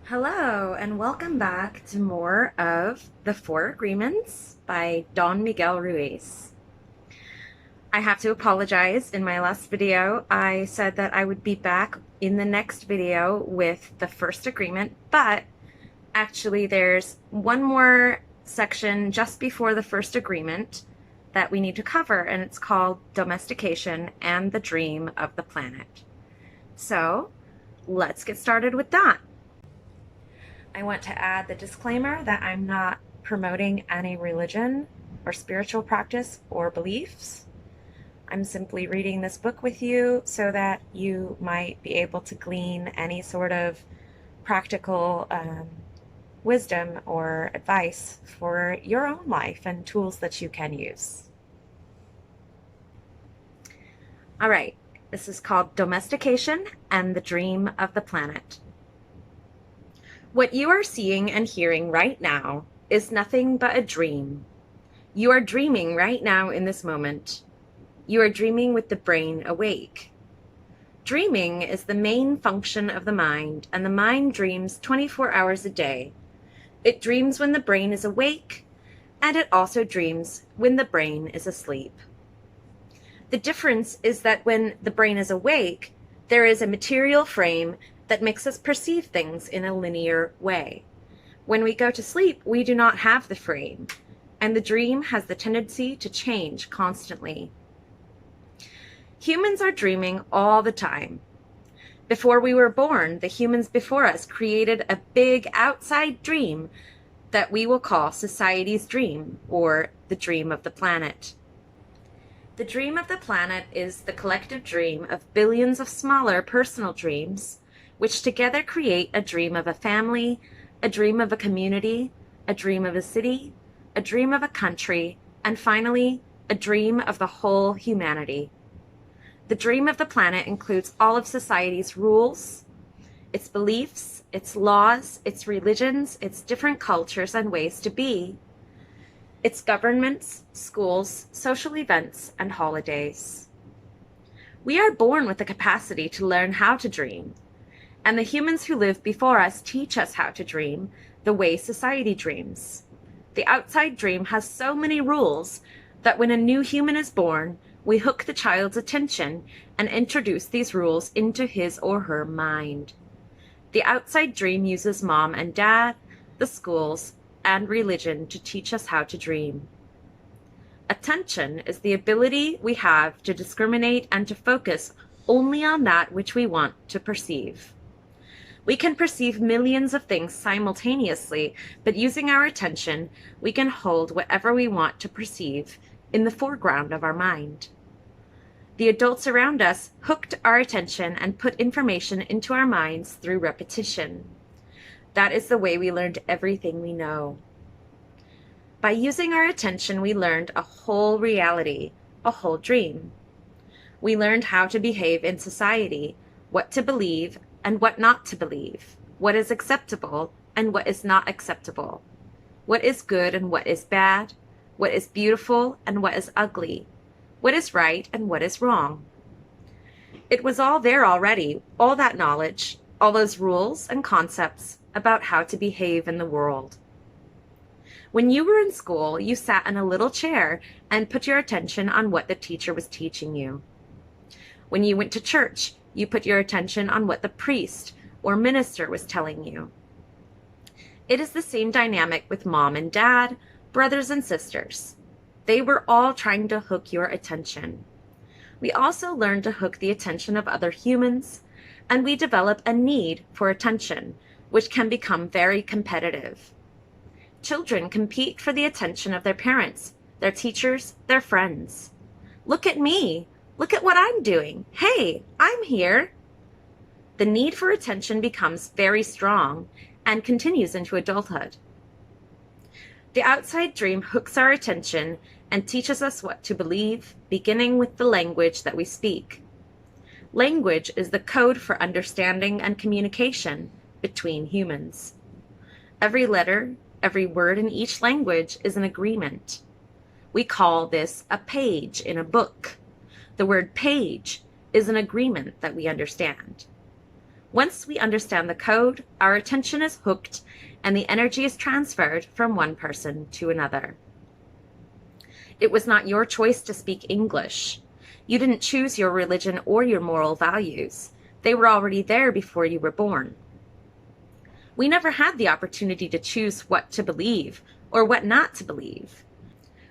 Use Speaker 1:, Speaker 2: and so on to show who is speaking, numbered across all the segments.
Speaker 1: Hello, and welcome back to more of The Four Agreements by Don Miguel Ruiz. I have to apologize. In my last video, I said that I would be back in the next video with the first agreement, but actually there's one more section just before the first agreement that we need to cover, and it's called Domestication and the Dream of the Planet. So let's get started with that. I want to add the disclaimer that I'm not promoting any religion or spiritual practice or beliefs. I'm simply reading this book with you so that you might be able to glean any sort of practical wisdom or advice for your own life and tools that you can use. All right, this is called Domestication and the Dream of the Planet. What you are seeing and hearing right now is nothing but a dream. You are dreaming right now in this moment. You are dreaming with the brain awake. Dreaming is the main function of the mind, and the mind dreams 24 hours a day. It dreams when the brain is awake, and it also dreams when the brain is asleep. The difference is that when the brain is awake, there is a material frame that makes us perceive things in a linear way. When we go to sleep, we do not have the frame, and the dream has the tendency to change constantly. Humans are dreaming all the time. Before we were born, the humans before us created a big outside dream that we will call society's dream, or the dream of the planet. The dream of the planet is the collective dream of billions of smaller personal dreams, which together create a dream of a family, a dream of a community, a dream of a city, a dream of a country, and finally, a dream of the whole humanity. The dream of the planet includes all of society's rules, its beliefs, its laws, its religions, its different cultures and ways to be, its governments, schools, social events, and holidays. We are born with the capacity to learn how to dream, and the humans who lived before us teach us how to dream the way society dreams. The outside dream has so many rules that when a new human is born, we hook the child's attention and introduce these rules into his or her mind. The outside dream uses mom and dad, the schools, and religion to teach us how to dream. Attention is the ability we have to discriminate and to focus only on that which we want to perceive. We can perceive millions of things simultaneously, but using our attention, we can hold whatever we want to perceive in the foreground of our mind. The adults around us hooked our attention and put information into our minds through repetition. That is the way we learned everything we know. By using our attention, we learned a whole reality, a whole dream. We learned how to behave in society, what to believe and what not to believe, what is acceptable and what is not acceptable, what is good and what is bad, what is beautiful and what is ugly, what is right and what is wrong. It was all there already, all that knowledge, all those rules and concepts about how to behave in the world. When you were in school, you sat in a little chair and put your attention on what the teacher was teaching you. When you went to church, you put your attention on what the priest or minister was telling you. It is the same dynamic with mom and dad, brothers and sisters. They were all trying to hook your attention. We also learn to hook the attention of other humans, and we develop a need for attention, which can become very competitive. Children compete for the attention of their parents, their teachers, their friends. Look at me. Look at what I'm doing. Hey, I'm here. The need for attention becomes very strong and continues into adulthood. The outside dream hooks our attention and teaches us what to believe, beginning with the language that we speak. Language is the code for understanding and communication between humans. Every letter, every word in each language is an agreement. We call this a page in a book. The word page is an agreement that we understand. Once we understand the code, our attention is hooked and the energy is transferred from one person to another. It was not your choice to speak English. You didn't choose your religion or your moral values. They were already there before you were born. We never had the opportunity to choose what to believe or what not to believe.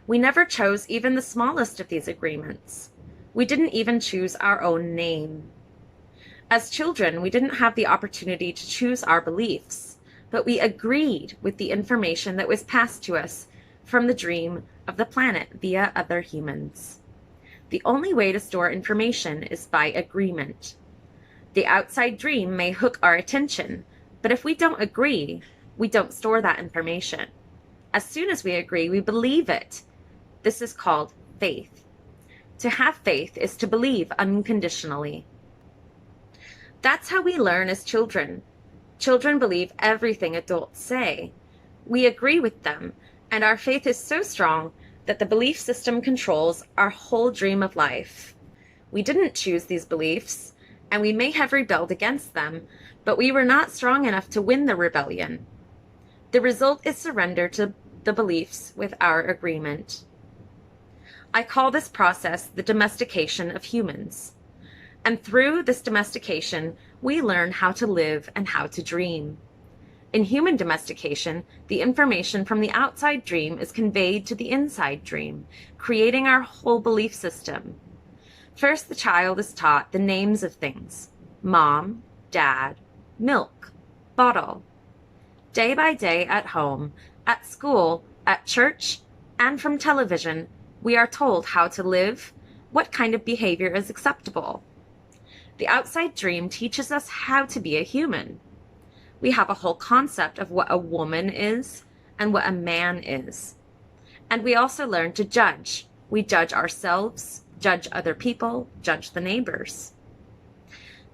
Speaker 1: We never chose even the smallest of these agreements. We didn't even choose our own name. As children, we didn't have the opportunity to choose our beliefs, but we agreed with the information that was passed to us from the dream of the planet via other humans. The only way to store information is by agreement. The outside dream may hook our attention, but if we don't agree, we don't store that information. As soon as we agree, we believe it. This is called faith. To have faith is to believe unconditionally. That's how we learn as children. Children believe everything adults say. We agree with them, and our faith is so strong that the belief system controls our whole dream of life. We didn't choose these beliefs, and we may have rebelled against them, but we were not strong enough to win the rebellion. The result is surrender to the beliefs with our agreement. I call this process the domestication of humans. And through this domestication, we learn how to live and how to dream. In human domestication, the information from the outside dream is conveyed to the inside dream, creating our whole belief system. First, the child is taught the names of things: mom, dad, milk, bottle. Day by day at home, at school, at church, and from television, we are told how to live, what kind of behavior is acceptable. The outside dream teaches us how to be a human. We have a whole concept of what a woman is and what a man is. And we also learn to judge. We judge ourselves, judge other people, judge the neighbors.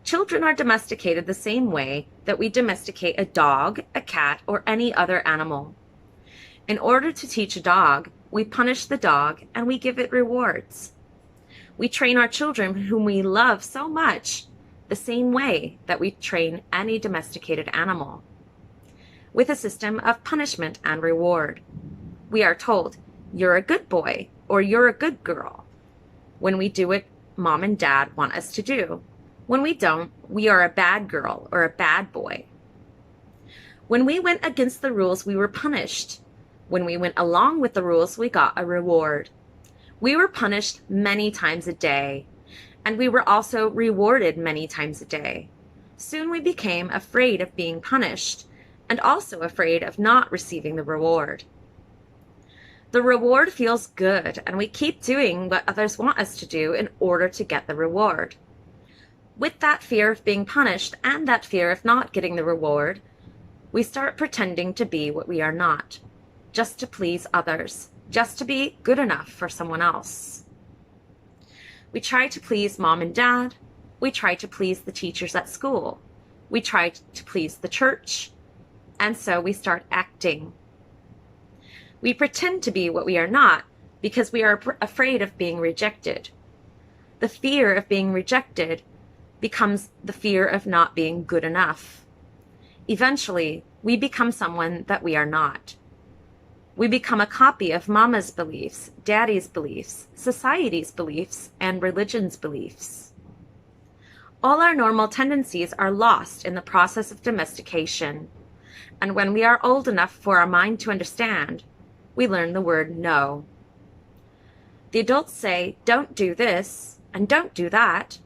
Speaker 1: Children are domesticated the same way that we domesticate a dog, a cat, or any other animal. In order to teach a dog, we punish the dog and we give it rewards. We train our children, whom we love so much, the same way that we train any domesticated animal, with a system of punishment and reward. We are told, "You're a good boy," or "You're a good girl," when we do what mom and dad want us to do. When we don't, we are a bad girl or a bad boy. When we went against the rules, we were punished. When we went along with the rules, we got a reward. We were punished many times a day, and we were also rewarded many times a day. Soon we became afraid of being punished, and also afraid of not receiving the reward. The reward feels good, and we keep doing what others want us to do in order to get the reward. With that fear of being punished and that fear of not getting the reward, we start pretending to be what we are not, just to please others, just to be good enough for someone else. We try to please mom and dad. We try to please the teachers at school. We try to please the church. And so we start acting. We pretend to be what we are not because we are afraid of being rejected. The fear of being rejected becomes the fear of not being good enough. Eventually, we become someone that we are not. We become a copy of mama's beliefs, daddy's beliefs, society's beliefs, and religion's beliefs. All our normal tendencies are lost in the process of domestication, and when we are old enough for our mind to understand, we learn the word no. The adults say, "Don't do this," and "Don't do that."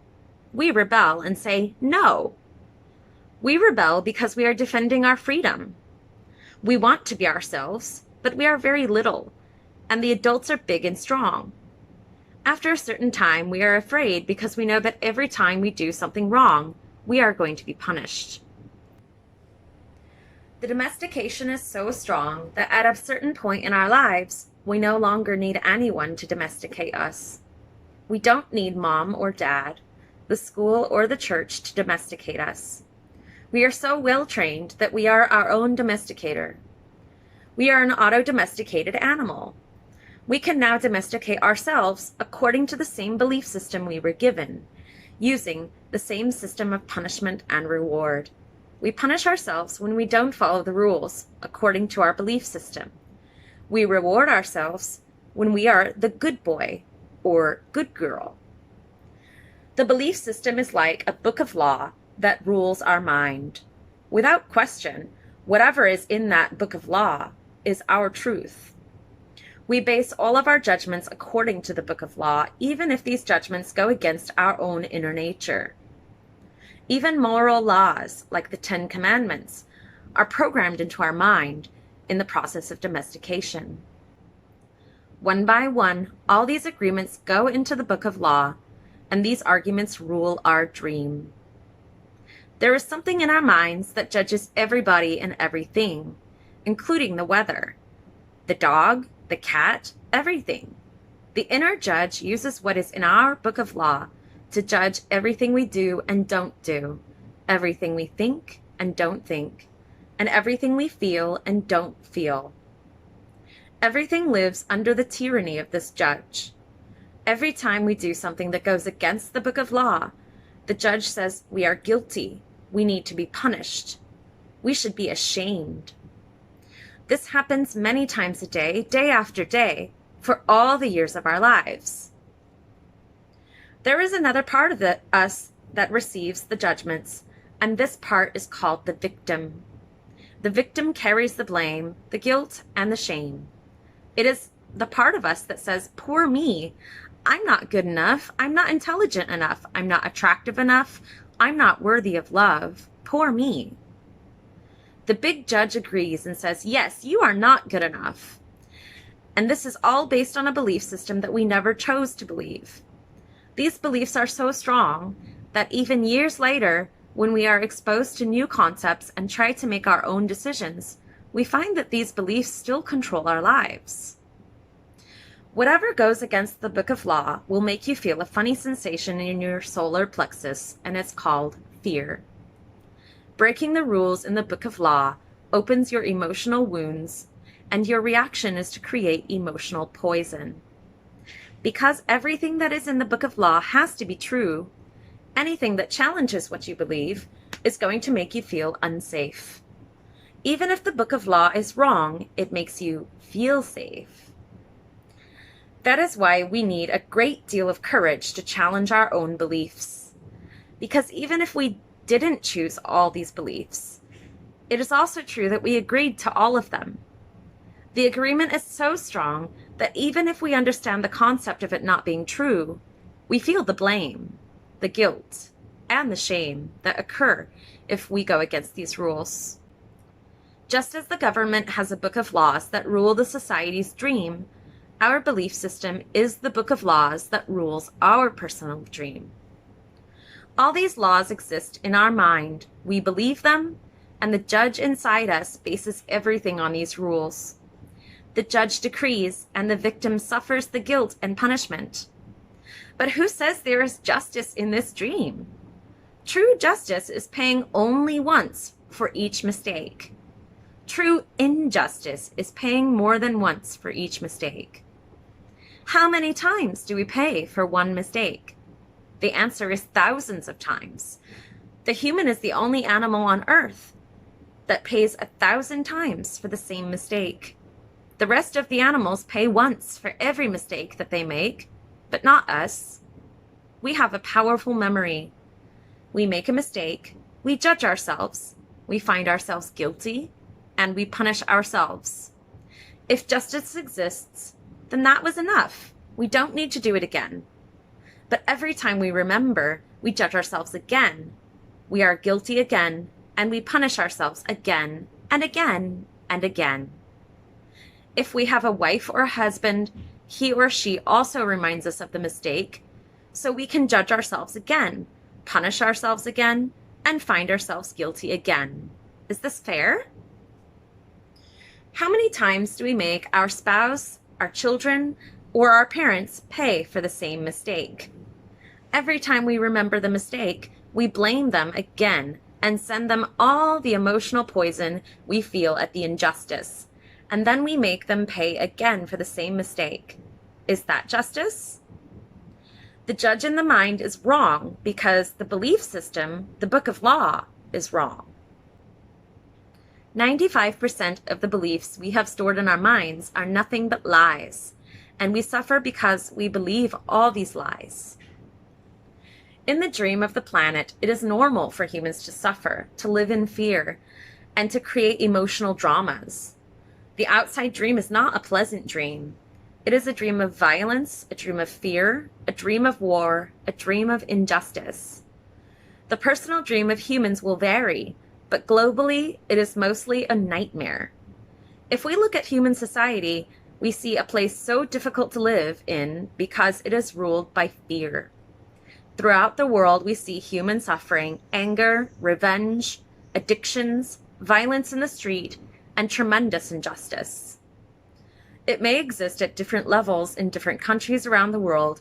Speaker 1: We rebel and say, "No." We rebel because we are defending our freedom. We want to be ourselves, but we are very little, and the adults are big and strong. After a certain time, we are afraid because we know that every time we do something wrong, we are going to be punished. The domestication is so strong that at a certain point in our lives, we no longer need anyone to domesticate us. We don't need mom or dad, the school or the church to domesticate us. We are so well trained that we are our own domesticator. We are an auto-domesticated animal. We can now domesticate ourselves according to the same belief system we were given. using the same system of punishment and reward. We punish ourselves when we don't follow the rules according to our belief system. We reward ourselves when we are the good boy or good girl. The belief system is like a book of law that rules our mind. Without question, whatever is in that book of law is our truth. We base all of our judgments according to the book of law, even if these judgments go against our own inner nature. Even moral laws, like the 10 Commandments, are programmed into our mind in the process of domestication. One by one, all these agreements go into the book of law, and these arguments rule our dream. There is something in our minds that judges everybody and everything, including the weather, the dog, the cat, everything. The inner judge uses what is in our book of law to judge everything we do and don't do, everything we think and don't think, and everything we feel and don't feel. Everything lives under the tyranny of this judge. Every time we do something that goes against the book of law, the judge says we are guilty, we need to be punished, we should be ashamed. This happens many times a day, day after day, for all the years of our lives. There is another part of us that receives the judgments, and this part is called the victim. The victim carries the blame, the guilt, and the shame. It is the part of us that says, poor me, I'm not good enough, I'm not intelligent enough, I'm not attractive enough, I'm not worthy of love, poor me. The big judge agrees and says, yes, you are not good enough. And this is all based on a belief system that we never chose to believe. These beliefs are so strong that even years later, when we are exposed to new concepts and try to make our own decisions, we find that these beliefs still control our lives. Whatever goes against the book of law will make you feel a funny sensation in your solar plexus, and it's called fear. Breaking the rules in the book of law opens your emotional wounds, and your reaction is to create emotional poison. Because everything that is in the book of law has to be true, anything that challenges what you believe is going to make you feel unsafe. Even if the book of law is wrong, it makes you feel safe. That is why we need a great deal of courage to challenge our own beliefs. Because even if we didn't choose all these beliefs, it is also true that we agreed to all of them. The agreement is so strong that even if we understand the concept of it not being true, we feel the blame, the guilt, and the shame that occur if we go against these rules. Just as the government has a book of laws that rule the society's dream, our belief system is the book of laws that rules our personal dream. All these laws exist in our mind. We believe them, and the judge inside us bases everything on these rules. The judge decrees, and the victim suffers the guilt and punishment. But who says there is justice in this dream? True justice is paying only once for each mistake. True injustice is paying more than once for each mistake. How many times do we pay for one mistake? The answer is thousands of times. The human is the only animal on earth that pays 1,000 times for the same mistake. The rest of the animals pay once for every mistake that they make, but not us. We have a powerful memory. We make a mistake, we judge ourselves, we find ourselves guilty, and we punish ourselves. If justice exists, then that was enough. We don't need to do it again. But every time we remember, we judge ourselves again. We are guilty again, and we punish ourselves again and again and again. If we have a wife or a husband, he or she also reminds us of the mistake, so we can judge ourselves again, punish ourselves again, and find ourselves guilty again. Is this fair? How many times do we make our spouse, our children, or our parents pay for the same mistake? Every time we remember the mistake, we blame them again and send them all the emotional poison we feel at the injustice, and then we make them pay again for the same mistake. Is that justice? The judge in the mind is wrong because the belief system, the book of law, is wrong. 95% of the beliefs we have stored in our minds are nothing but lies, and we suffer because we believe all these lies. In the dream of the planet, it is normal for humans to suffer, to live in fear, and to create emotional dramas. The outside dream is not a pleasant dream. It is a dream of violence, a dream of fear, a dream of war, a dream of injustice. The personal dream of humans will vary, but globally, it is mostly a nightmare. If we look at human society, we see a place so difficult to live in because it is ruled by fear. Throughout the world, we see human suffering, anger, revenge, addictions, violence in the street, and tremendous injustice. It may exist at different levels in different countries around the world,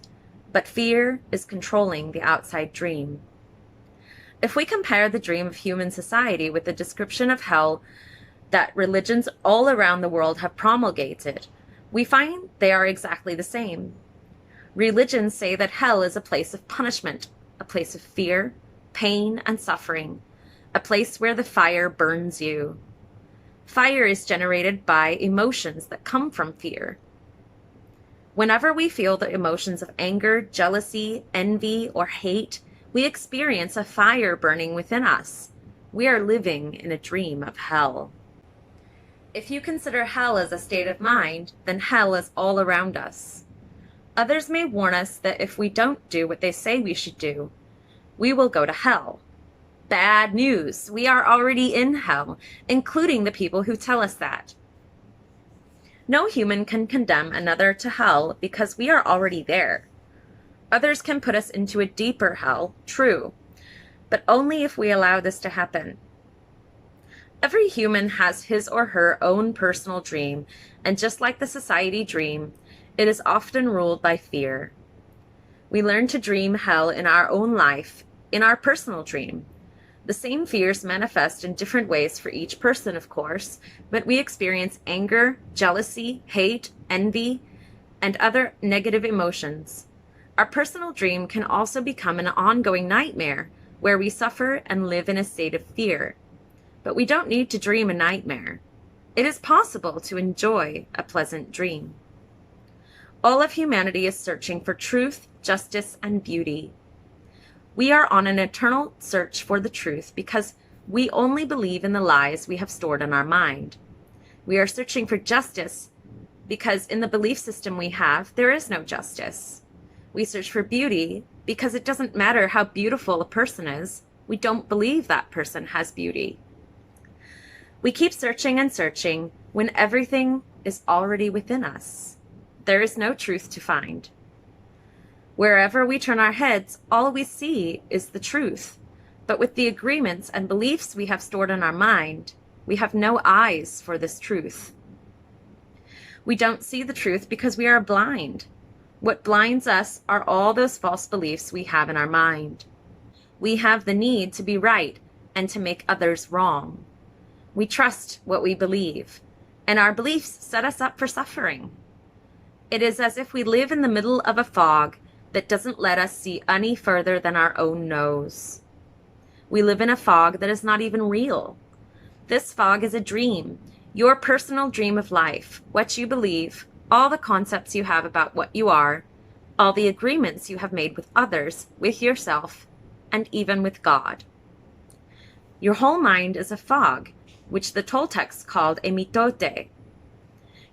Speaker 1: but fear is controlling the outside dream. If we compare the dream of human society with the description of hell that religions all around the world have promulgated, we find they are exactly the same. Religions say that hell is a place of punishment, a place of fear, pain, and suffering, a place where the fire burns you. Fire is generated by emotions that come from fear. Whenever we feel the emotions of anger, jealousy, envy, or hate, we experience a fire burning within us. We are living in a dream of hell. If you consider hell as a state of mind, then hell is all around us. Others may warn us that if we don't do what they say we should do, we will go to hell. Bad news. We are already in hell, including the people who tell us that. No human can condemn another to hell because we are already there. Others can put us into a deeper hell, true, but only if we allow this to happen. Every human has his or her own personal dream, and just like the society dream, it is often ruled by fear. We learn to dream hell in our own life, in our personal dream. The same fears manifest in different ways for each person, of course, but we experience anger, jealousy, hate, envy, and other negative emotions. Our personal dream can also become an ongoing nightmare where we suffer and live in a state of fear. But we don't need to dream a nightmare. It is possible to enjoy a pleasant dream. All of humanity is searching for truth, justice, and beauty. We are on an eternal search for the truth because we only believe in the lies we have stored in our mind. We are searching for justice because in the belief system we have, there is no justice. We search for beauty because it doesn't matter how beautiful a person is. We don't believe that person has beauty. We keep searching and searching when everything is already within us. There is no truth to find. Wherever we turn our heads, all we see is the truth. But with the agreements and beliefs we have stored in our mind, we have no eyes for this truth. We don't see the truth because we are blind. What blinds us are all those false beliefs we have in our mind. We have the need to be right and to make others wrong. We trust what we believe, and our beliefs set us up for suffering. It is as if we live in the middle of a fog that doesn't let us see any further than our own nose. We live in a fog that is not even real. This fog is a dream, your personal dream of life, what you believe, all the concepts you have about what you are, all the agreements you have made with others, with yourself, and even with God. Your whole mind is a fog, which the Toltecs called a mitote.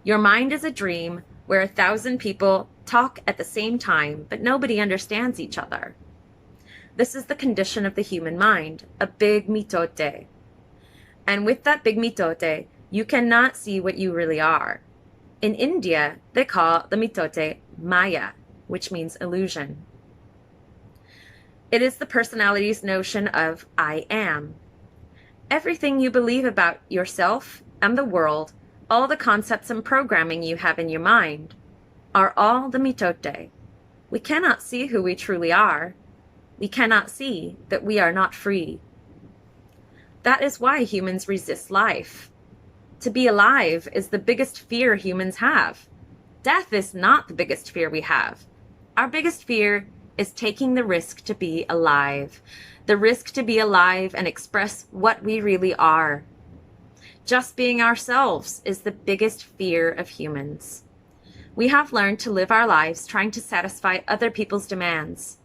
Speaker 1: Your mind is a dream where 1,000 people talk at the same time, but nobody understands each other. This is the condition of the human mind, a big mitote. And with that big mitote, you cannot see what you really are. In India, they call the mitote Maya, which means illusion. It is the personality's notion of I am. Everything you believe about yourself and the world, all the concepts and programming you have in your mind, are all the mitote. We cannot see who we truly are. We cannot see that we are not free. That is why humans resist life. To be alive is the biggest fear humans have. Death is not the biggest fear we have. Our biggest fear is taking the risk to be alive. The risk to be alive and express what we really are. Just being ourselves is the biggest fear of humans. We have learned to live our lives trying to satisfy other people's demands.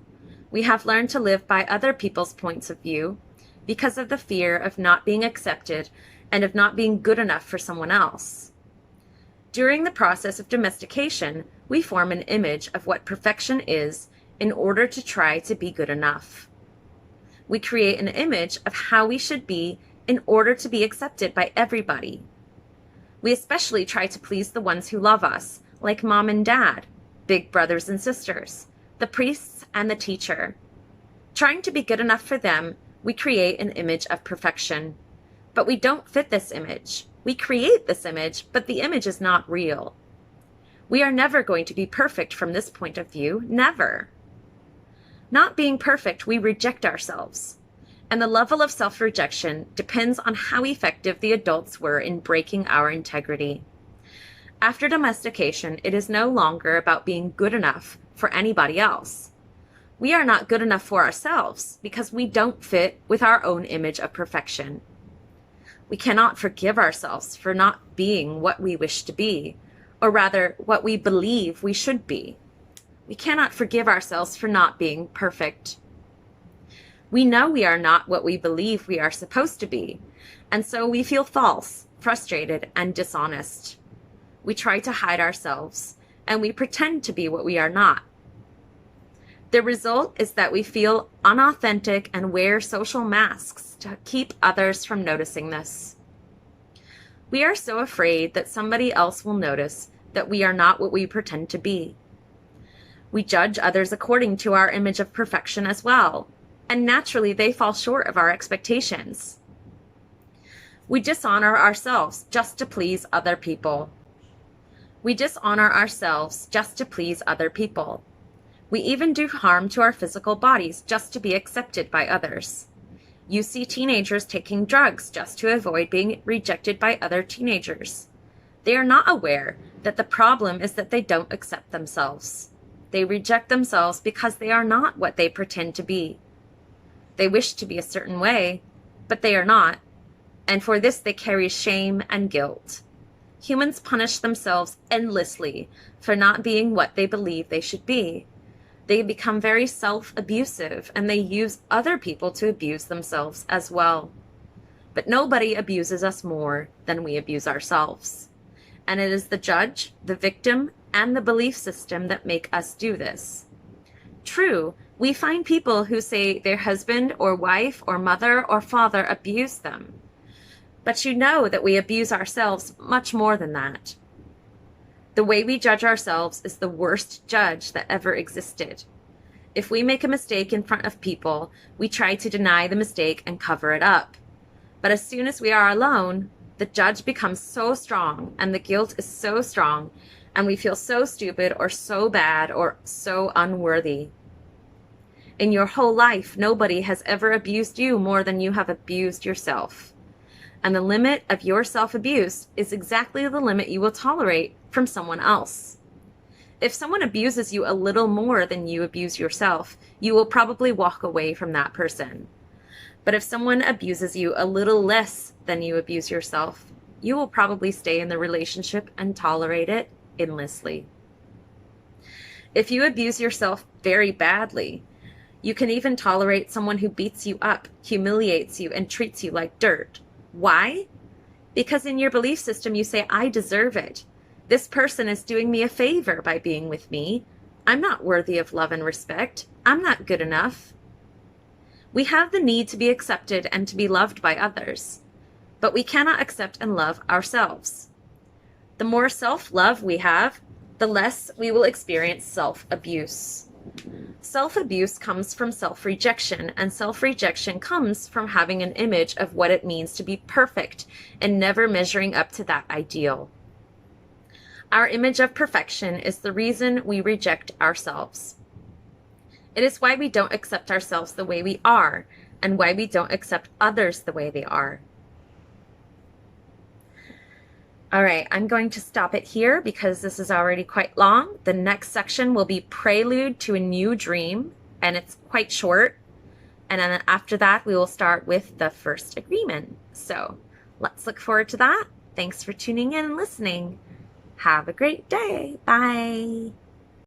Speaker 1: We have learned to live by other people's points of view because of the fear of not being accepted and of not being good enough for someone else. During the process of domestication, we form an image of what perfection is in order to try to be good enough. We create an image of how we should be in order to be accepted by everybody. We especially try to please the ones who love us, like mom and dad, big brothers and sisters, the priests and the teacher. Trying to be good enough for them, we create an image of perfection. But we don't fit this image. We create this image, but the image is not real. We are never going to be perfect from this point of view, never. Not being perfect, we reject ourselves. And the level of self-rejection depends on how effective the adults were in breaking our integrity. After domestication, it is no longer about being good enough for anybody else. We are not good enough for ourselves because we don't fit with our own image of perfection. We cannot forgive ourselves for not being what we wish to be, or rather, what we believe we should be. We cannot forgive ourselves for not being perfect. We know we are not what we believe we are supposed to be, and so we feel false, frustrated, and dishonest. We try to hide ourselves, and we pretend to be what we are not. The result is that we feel unauthentic and wear social masks to keep others from noticing this. We are so afraid that somebody else will notice that we are not what we pretend to be. We judge others according to our image of perfection as well, and naturally they fall short of our expectations. We dishonor ourselves just to please other people. We dishonor ourselves just to please other people. We even do harm to our physical bodies just to be accepted by others. You see teenagers taking drugs just to avoid being rejected by other teenagers. They are not aware that the problem is that they don't accept themselves. They reject themselves because they are not what they pretend to be. They wish to be a certain way, but they are not, and for this they carry shame and guilt. Humans punish themselves endlessly for not being what they believe they should be. They become very self-abusive, and they use other people to abuse themselves as well. But nobody abuses us more than we abuse ourselves. And it is the judge, the victim, and the belief system that make us do this. True, we find people who say their husband or wife or mother or father abused them. But you know that we abuse ourselves much more than that. The way we judge ourselves is the worst judge that ever existed. If we make a mistake in front of people, we try to deny the mistake and cover it up. But as soon as we are alone, the judge becomes so strong and the guilt is so strong, and we feel so stupid or so bad or so unworthy. In your whole life, nobody has ever abused you more than you have abused yourself. And the limit of your self-abuse is exactly the limit you will tolerate from someone else. If someone abuses you a little more than you abuse yourself, you will probably walk away from that person. But if someone abuses you a little less than you abuse yourself, you will probably stay in the relationship and tolerate it endlessly. If you abuse yourself very badly, you can even tolerate someone who beats you up, humiliates you, and treats you like dirt. Why? Because in your belief system, you say, I deserve it. This person is doing me a favor by being with me. I'm not worthy of love and respect. I'm not good enough. We have the need to be accepted and to be loved by others, but we cannot accept and love ourselves. The more self-love we have, the less we will experience self-abuse. Self-abuse comes from self-rejection, and self-rejection comes from having an image of what it means to be perfect and never measuring up to that ideal. Our image of perfection is the reason we reject ourselves. It is why we don't accept ourselves the way we are, and why we don't accept others the way they are. All right, I'm going to stop it here because this is already quite long. The next section will be Prelude to a New Dream, and it's quite short. And then after that, we will start with the first agreement. So let's look forward to that. Thanks for tuning in and listening. Have a great day. Bye.